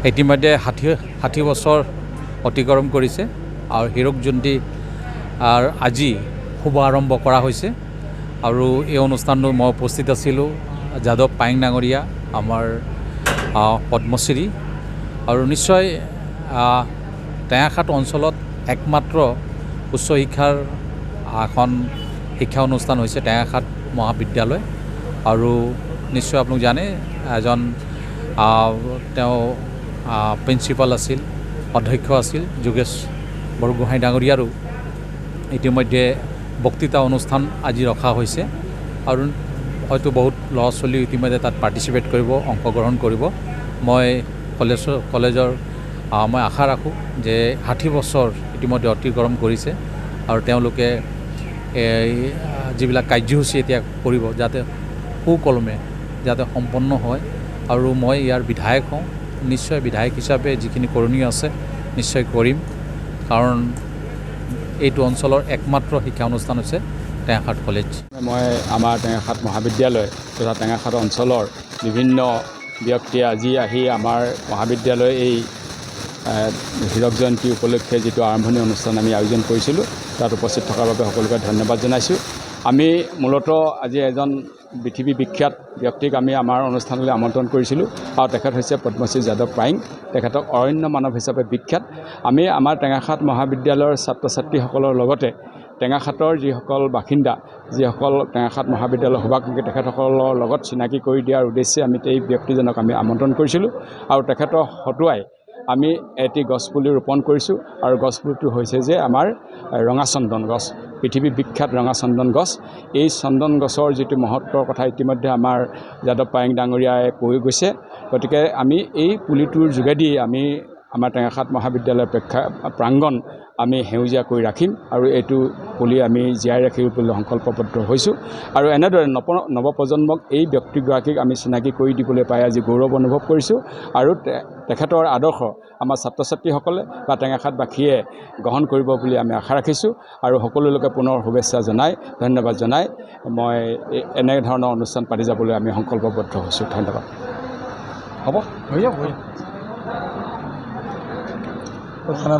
ইতিমধ্যে 60 বছৰ অতিক্ৰম কৰিছে আৰু হীৰক জয়ন্তী আজি শুভ আৰম্ভ কৰা হৈছে আৰু এই অনুষ্ঠানটো মই উপস্থিত আছিলোঁ যাদৱ পায়েং ডাঙৰীয়া আমাৰ পদ্মশ্ৰী আৰু নিশ্চয় টেঙাখাত অঞ্চলত একমাত্ৰ উচ্চ শিক্ষাৰ এখন শিক্ষা অনুষ্ঠান হৈছে টেঙাখাত মহাবিদ্যালয় আৰু নিশ্চয় আপোনালোক জানে এজন তেওঁ প্ৰিন্সিপাল আছিল অধ্যক্ষ আছিল যোগেশ বৰগোহাঁই ডাঙৰীয়াৰো ইতিমধ্যে বক্তৃতা অনুষ্ঠান আজি ৰখা হৈছে আৰু হয়তো বহুত ল'ৰা ছোৱালী ইতিমধ্যে তাত পাৰ্টিচিপেট কৰিব অংশগ্ৰহণ কৰিব মই কলেজৰ মই আশা ৰাখোঁ যে 60 বছৰ ইতিমধ্যে অতিক্ৰম কৰিছে আৰু তেওঁলোকে যিবিলাক কাৰ্যসূচী এতিয়া কৰিব যাতে সুকলমে যাতে সম্পন্ন হয় আৰু মই ইয়াৰ বিধায়ক হওঁ নিশ্চয় বিধায়ক হিচাপে যিখিনি কৰণীয় আছে নিশ্চয় কৰিম কাৰণ এইটো অঞ্চলৰ একমাত্ৰ শিক্ষা অনুষ্ঠান হৈছে টেঙাখাত কলেজ। মই আমাৰ টেঙাখাত মহাবিদ্যালয় তথা টেঙাখাত অঞ্চলৰ বিভিন্ন ব্যক্তিয়ে আজি আহি আমাৰ মহাবিদ্যালয় এই হীৰক জয়ন্তী উপলক্ষে যিটো আৰম্ভণি অনুষ্ঠান আমি আয়োজন কৰিছিলোঁ তাত উপস্থিত থকাৰ বাবে সকলোকে ধন্যবাদ জনাইছোঁ। আমি মূলতঃ আজি এজন পৃথিৱী বিখ্যাত ব্যক্তিক আমি আমাৰ অনুষ্ঠানলৈ আমন্ত্ৰণ কৰিছিলোঁ আৰু তেখেত হৈছে পদ্মশ্ৰী যাদৱ পায়েং। তেখেতক অৰণ্য মানৱ হিচাপে বিখ্যাত। আমি আমাৰ টেঙাখাত মহাবিদ্যালয়ৰ ছাত্ৰ ছাত্ৰীসকলৰ লগতে টেঙাখাতৰ যিসকল বাসিন্দা যিসকল টেঙাখাত মহাবিদ্যালয়ৰ শুভাকাংক্ষী তেখেতসকলৰ লগত চিনাকি কৰি দিয়াৰ উদ্দেশ্যে আমি এই ব্যক্তিজনক আমি আমন্ত্ৰণ কৰিছিলোঁ আৰু তেখেতৰ হতুৱাই আমি এটি গছপুলি ৰোপণ কৰিছোঁ আৰু গছপুলিটো হৈছে যে আমাৰ ৰঙা চন্দন গছ পৃথিৱী বিখ্যাত ৰঙা চন্দন গছ। এই চন্দন গছৰ যিটো মহত্বৰ কথা ইতিমধ্যে আমাৰ যাদৱ পায়েং ডাঙৰীয়াই কৈ গৈছে। গতিকে আমি এই পুলিটোৰ যোগেদি আমি আমাৰ টেঙাখাত মহাবিদ্যালয়ৰ প্ৰাংগণ আমি সেউজীয়া কৰি ৰাখিম আৰু এইটো পুলি আমি জীয়াই ৰাখিবলৈ সংকল্পবদ্ধ হৈছোঁ আৰু এনেদৰে নৱপ্ৰজন্মক এই ব্যক্তিগৰাকীক আমি চিনাকি কৰি দিবলৈ পাই আজি গৌৰৱ অনুভৱ কৰিছোঁ আৰু তেখেতৰ আদৰ্শ আমাৰ ছাত্ৰ ছাত্ৰীসকলে বা টেঙাখাতবাসীয়ে গ্ৰহণ কৰিব বুলি আমি আশা ৰাখিছোঁ আৰু সকলো লোকে পুনৰ শুভেচ্ছা জনাই ধন্যবাদ জনাই মই এনেধৰণৰ অনুষ্ঠান পাতি যাবলৈ আমি সংকল্পবদ্ধ হৈছোঁ। ধন্যবাদ। হ'ব হৈ যাব খানা